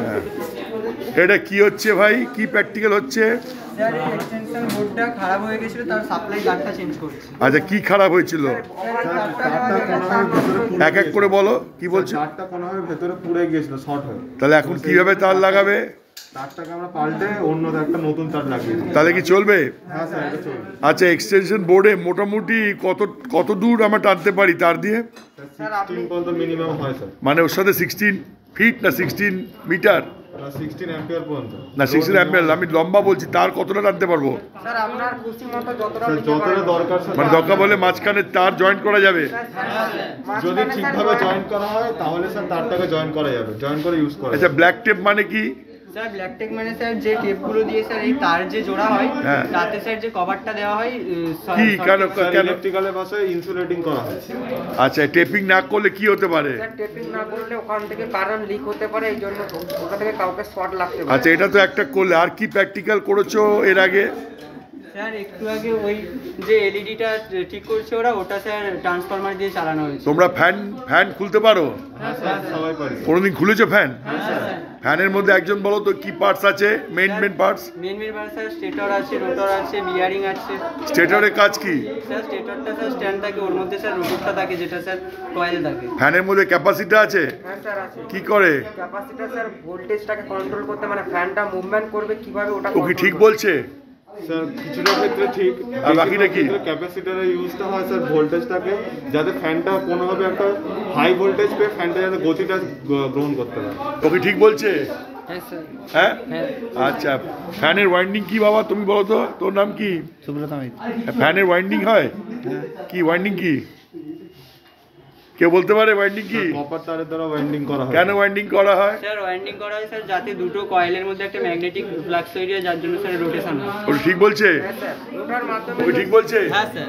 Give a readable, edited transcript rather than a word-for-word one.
হ্যাঁ, এটা কি হচ্ছে ভাই, কি প্র্যাকটিক্যাল হচ্ছে? স্যার এই এক্সটেনশন বোর্ডটা খারাপ হয়ে গেছিল, তার সাপ্লাই তারটা চেঞ্জ করছি। আচ্ছা, কি খারাপ হয়েছিল? এক এক করে বলো, কি বলছো? তারটা কোনোভাবে ভেতরে পুড়ে গিয়েছিল শর্ট হয়ে। তাহলে এখন কিভাবে তার লাগাবে? তারটাকে আমরা পাল্টে অন্য একটা নতুন তার লাগিয়ে দিই। তাহলে কি চলবে? হ্যাঁ স্যার, এটা চলবে। আচ্ছা, এক্সটেনশন বোর্ডে মোটামুটি কত দূর আমরা টানতে পারি তার দিয়ে? 16 পর্যন্ত মিনিমাম হয় স্যার। মানে ওর সাথে 16 ফিট না 16 মিটার 16 অ্যাম্পিয়ার পর্যন্ত না 16 অ্যাম্পিয়ার? আমি লম্বা বলছি, তার কতটা টানতে পারবো? স্যার আপনার খুশি মতো যতটা স্যার যতটা দরকার স্যার, মানে দরকার বলে মাঝখানে তার জয়েন্ট করা যাবে? যদি ঠিকভাবে জয়েন করা হয় তাহলে স্যার তারটাকে জয়েন করা যাবে, জয়েন করে ইউজ করা আচ্ছা, যাবে। ব্ল্যাক টেপ মানে কি? স্যার ব্ল্যাক টেপ মানে স্যার যে টেপগুলো দিয়ে স্যার এই তার যে জোড়া হয়, হ্যাঁ। তাতে স্যার যে কভারটা দেওয়া হয় কি কেন? ইলেকট্রিক্যালের ভাষায় ইনসুলেটিং করা হয়। আচ্ছা, টেপিং না করলে কি হতে পারে? স্যার টেপিং না করলে ওখান থেকে কারেন্ট লিক হতে পারে, এই জন্য ওখান থেকে কাউকে শর্ট লাগতে পারে। আচ্ছা, এটা তো একটা করলে, আর কি প্র্যাকটিক্যাল করেছো এর আগে? স্যার একটু আগে ওই যে এলইডিটা ঠিক করছে ওটা স্যার ট্রান্সফরমার দিয়ে চালানো হয়েছে। তোমরা ফ্যান খুলতে পারো? হ্যাঁ স্যার, সবাই পারি। কোনোদিন খুলেছো ফ্যান? হ্যাঁ স্যার। ফ্যানের মধ্যে একজন বলো তো কি পার্টস আছে, main parts? Main part sir stator আছে, রোটর আছে, বিয়ারিং আছে। স্টেটরের কাজ কি? স্যার স্টেটরটা স্যার স্ট্যান্ড থাকে, ওর মধ্যে স্যার রোটরটা থাকে যেটা স্যার কয়েল থাকে। ফ্যানের মধ্যে ক্যাপাসিটি আছে? হ্যাঁ স্যার আছে। কি করে? ক্যাপাসিটর স্যার ভোল্টেজটাকে কন্ট্রোল করতে, মানে ফ্যানটা মুভমেন্ট করবে কিভাবে ওটা ও কি ঠিক বলছে? স্যার কিছুটা ক্ষেত্রে ঠিক, আর বাকিটা কি? ক্যাপাসিটরের ইউজটা হয় স্যার ভোল্টেজটাকে, যাতে ফ্যানটা কোনোভাবে একটা হাই ভোল্টেজ পেয়ে ফ্যানটা যাতে গতিটা গ্রহণ করতে পারে। ও কি ঠিক বলছে? হ্যাঁ স্যার। হ্যাঁ, হ্যাঁ। আচ্ছা, ফ্যানের ওয়াইন্ডিং কি বাবা, তুমি বলো তো, তোর নাম কি? সুব্রত মাইতি। ফ্যানের ওয়াইন্ডিং হয় কি? ওয়াইন্ডিং কি কেউ বলতে পারে? ওয়াইন্ডিং কি? কপার তারের দ্বারা ওয়াইন্ডিং করা হয়। কেন ওয়াইন্ডিং করা হয়? স্যার ওয়াইন্ডিং করা হয় স্যার যাতে দুটো কয়েলের মধ্যে একটা ম্যাগনেটিক ফ্লাক্স তৈরি হয়, যার জন্য স্যার রোটেশন হয়। ও ঠিক বলছে? হ্যাঁ স্যার, ওটার মাধ্যমে। ও ঠিক বলছে? হ্যাঁ স্যার।